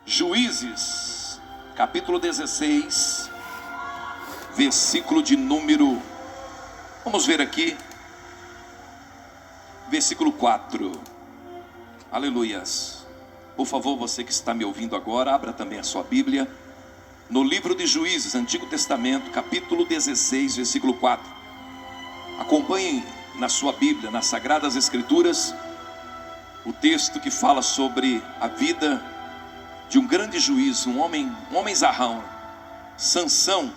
Juízes, capítulo 16, versículo de número, vamos ver aqui, versículo 4, aleluias. Por favor, você que está me ouvindo agora, abra também a sua Bíblia, no livro de Juízes, Antigo Testamento, capítulo 16, versículo 4. Acompanhem na sua Bíblia, nas Sagradas Escrituras, o texto que fala sobre a vida de um grande juiz, um homem zarrão, Sansão.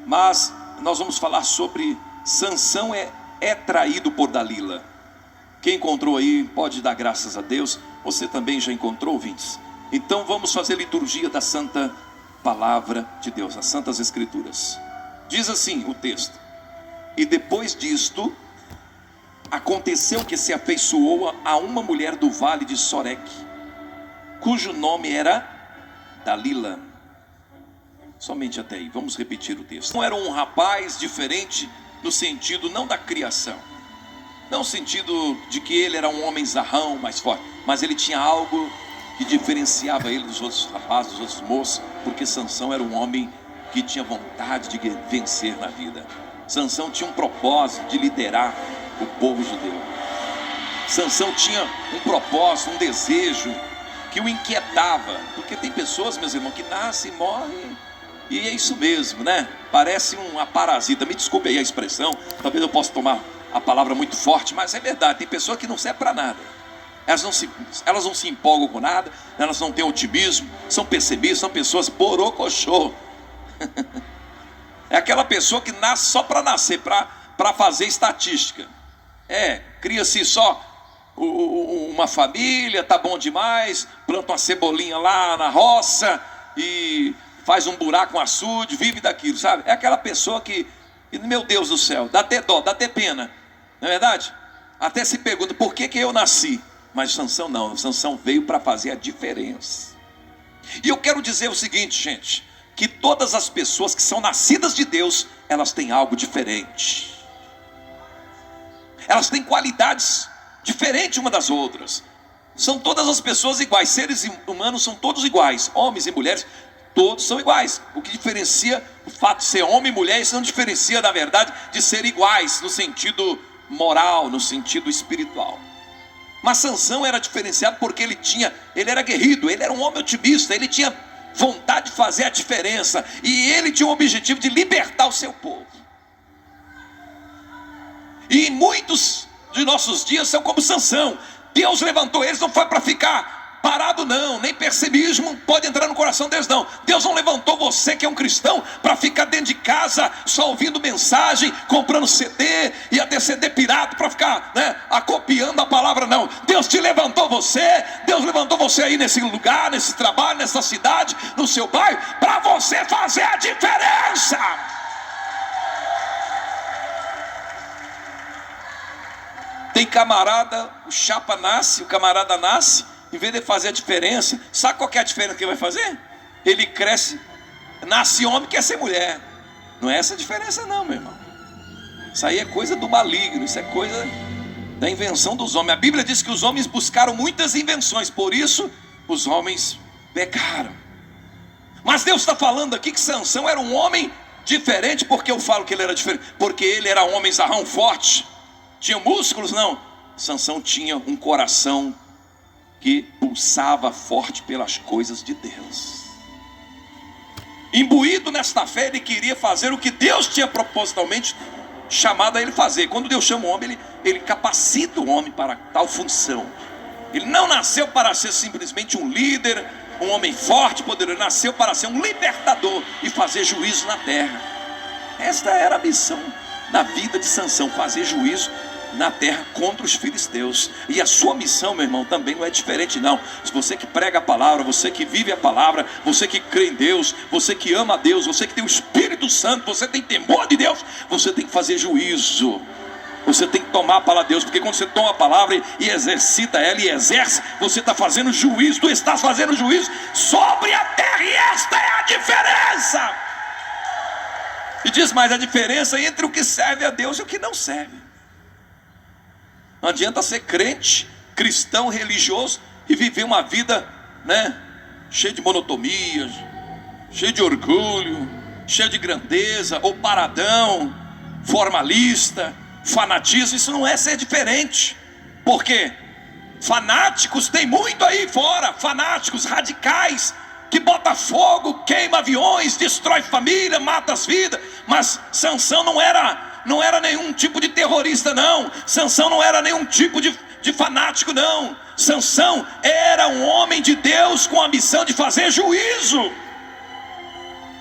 Mas nós vamos falar sobre Sansão é traído por Dalila. Quem encontrou aí pode dar graças a Deus. Você também já encontrou, ouvintes? Então vamos fazer a liturgia da Santa Palavra de Deus, as Santas Escrituras. Diz assim o texto: e depois disto aconteceu que se afeiçoou a uma mulher do vale de Soreque, cujo nome era Dalila. Somente até aí, vamos repetir o texto. Não era um rapaz diferente no sentido não da criação, não no sentido de que ele era um homem zarrão, mais forte, mas ele tinha algo que diferenciava ele dos outros rapazes, dos outros moços, porque Sansão era um homem que tinha vontade de vencer na vida. Sansão tinha um propósito de liderar o povo judeu. Sansão tinha um propósito, um desejo que o inquietava, porque tem pessoas, meus irmãos, que nascem e morrem, e é isso mesmo, né? Parece uma parasita, me desculpe aí a expressão, talvez eu possa tomar a palavra muito forte, mas é verdade, tem pessoas que não servem para nada, elas não se empolgam com nada, elas não têm otimismo, são pessimistas, são pessoas borocochô. É aquela pessoa que nasce só para nascer, para fazer estatística, cria-se só uma família, tá bom demais, planta uma cebolinha lá na roça e faz um buraco, um açude, vive daquilo, sabe? É aquela pessoa que, meu Deus do céu, dá até dó, dá até pena, não é verdade? Até se pergunta, por que eu nasci? Mas Sansão não, Sansão veio para fazer a diferença. E eu quero dizer o seguinte, gente, que todas as pessoas que são nascidas de Deus, elas têm algo diferente, elas têm qualidades diferentes uma das outras. São todas as pessoas iguais, seres humanos são todos iguais, homens e mulheres, todos são iguais. O que diferencia o fato de ser homem e mulher, isso não diferencia, na verdade, de ser iguais no sentido moral, no sentido espiritual. Mas Sansão era diferenciado porque ele era aguerrido, ele era um homem otimista, ele tinha vontade de fazer a diferença, e ele tinha o objetivo de libertar o seu povo. E muitos de nossos dias são como Sansão. Deus levantou eles, não foi para ficar parado não, nem pessimismo pode entrar no coração deles não. Deus não levantou você que é um cristão para ficar dentro de casa só ouvindo mensagem, comprando CD e até CD pirata para ficar acopiando a palavra, não. Deus te levantou você, Deus levantou você aí nesse lugar, nesse trabalho, nessa cidade, no seu bairro, para você fazer a diferença. Tem camarada, o camarada nasce, em vez de fazer a diferença, sabe qual que é a diferença que ele vai fazer? Ele cresce, nasce homem, quer ser mulher. Não é essa a diferença não, meu irmão. Isso aí é coisa do maligno, isso é coisa da invenção dos homens. A Bíblia diz que os homens buscaram muitas invenções, por isso os homens pecaram. Mas Deus está falando aqui que Sansão era um homem diferente. Porque eu falo que ele era diferente? Porque ele era um homem zarrão forte, tinha músculos? Não. Sansão tinha um coração que pulsava forte pelas coisas de Deus. Imbuído nesta fé, ele queria fazer o que Deus tinha propositalmente chamado a ele fazer. Quando Deus chama o homem, ele capacita o homem para tal função. Ele não nasceu para ser simplesmente um líder, um homem forte, poderoso. Ele nasceu para ser um libertador e fazer juízo na terra. Esta era a missão na vida de Sansão, fazer juízo na terra contra os filisteus. E a sua missão, meu irmão, também não é diferente não. Se você que prega a palavra, você que vive a palavra, você que crê em Deus, você que ama a Deus, você que tem o Espírito Santo, você tem temor de Deus, você tem que fazer juízo. Você tem que tomar a palavra de Deus, porque quando você toma a palavra e exercita ela e exerce, você está fazendo juízo, tu estás fazendo juízo sobre a terra, e esta é a diferença. E diz mais, a diferença entre o que serve a Deus e o que não serve. Não adianta ser crente, cristão, religioso e viver uma vida cheio de monotonia, cheio de orgulho, cheio de grandeza, ou paradão, formalista, fanatismo. Isso não é ser diferente. Por quê? Fanáticos tem muito aí fora, fanáticos radicais, que bota fogo, queima aviões, destrói família, mata as vidas. Mas Sansão não era nenhum tipo de terrorista, não. Sansão não era nenhum tipo de fanático, não. Sansão era um homem de Deus com a missão de fazer juízo,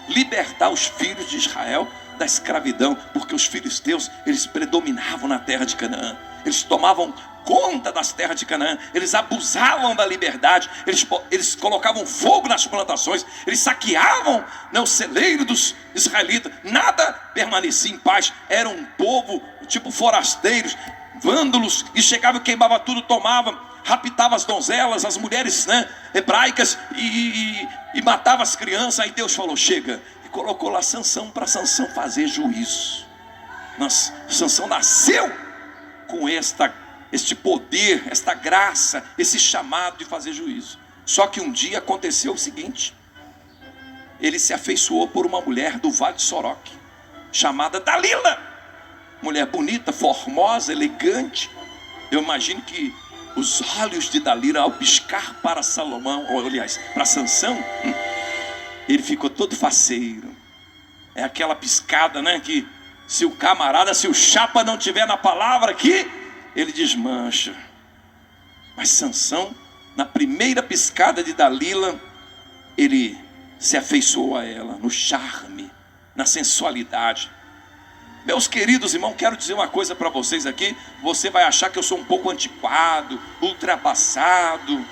libertar os filhos de Israel da escravidão, porque os filisteus, eles predominavam na terra de Canaã. Eles tomavam conta das terras de Canaã, eles abusavam da liberdade, eles colocavam fogo nas plantações, eles saqueavam o celeiro dos israelitas. Nada permanecia em paz. Era um povo tipo forasteiros, vândalos, e chegava e queimava tudo, tomava, raptava as donzelas, as mulheres hebraicas, e matava as crianças. Aí Deus falou: chega, e colocou lá Sansão para Sansão fazer juízo. Sansão nasceu com este poder, esta graça, esse chamado de fazer juízo. Só que um dia aconteceu o seguinte: ele se afeiçoou por uma mulher do Vale de Soroque, chamada Dalila. Mulher bonita, formosa, elegante. Eu imagino que os olhos de Dalila, ao piscar para Salomão, ou aliás, para Sansão, ele ficou todo faceiro. É aquela piscada, que se o chapa não tiver na palavra aqui, ele desmancha. Mas Sansão, na primeira piscada de Dalila, ele se afeiçoou a ela, no charme, na sensualidade. Meus queridos irmãos, quero dizer uma coisa para vocês aqui. Você vai achar que eu sou um pouco antiquado, ultrapassado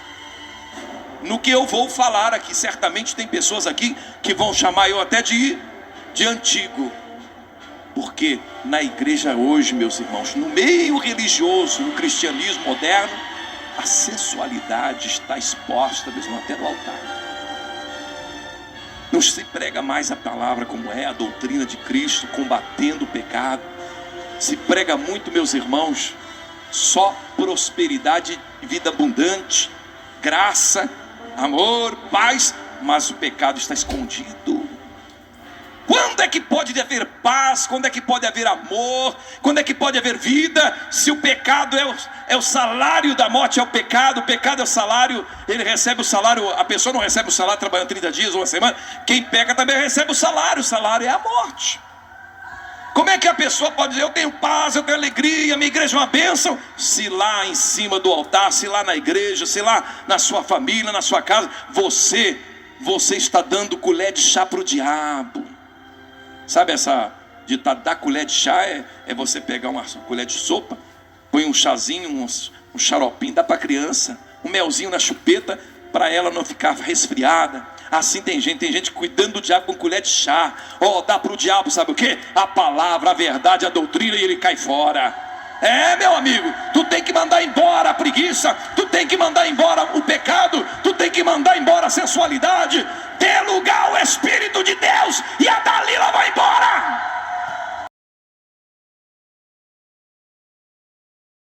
no que eu vou falar aqui. Certamente tem pessoas aqui que vão chamar eu até de antigo. Porque na igreja hoje, meus irmãos, no meio religioso, no cristianismo moderno, a sensualidade está exposta, meus irmãos, até no altar. Não se prega mais a palavra como é, a doutrina de Cristo, combatendo o pecado. Se prega muito, meus irmãos, só prosperidade e vida abundante, graça, amor, paz, mas o pecado está escondido. Quando é que pode haver paz? Quando é que pode haver amor? Quando é que pode haver vida? Se o pecado é o salário da morte, é o pecado é o salário, ele recebe o salário. A pessoa não recebe o salário trabalhando 30 dias ou uma semana. Quem peca também recebe o salário é a morte. Como é que a pessoa pode dizer: eu tenho paz, eu tenho alegria, minha igreja é uma bênção, se lá em cima do altar, se lá na igreja, se lá na sua família, na sua casa, você está dando colher de chá para o diabo? Sabe essa ditado, dar colher de chá é você pegar uma colher de sopa, põe um chazinho, um xaropinho, dá para a criança, um melzinho na chupeta, para ela não ficar resfriada. Assim tem gente cuidando do diabo com colher de chá. Dá para o diabo, sabe o que? A palavra, a verdade, a doutrina, e ele cai fora. Meu amigo, tu tem que mandar embora a preguiça, tu tem que mandar embora o pecado, tu tem que mandar embora a sensualidade. Dê lugar ao Espírito de Deus, e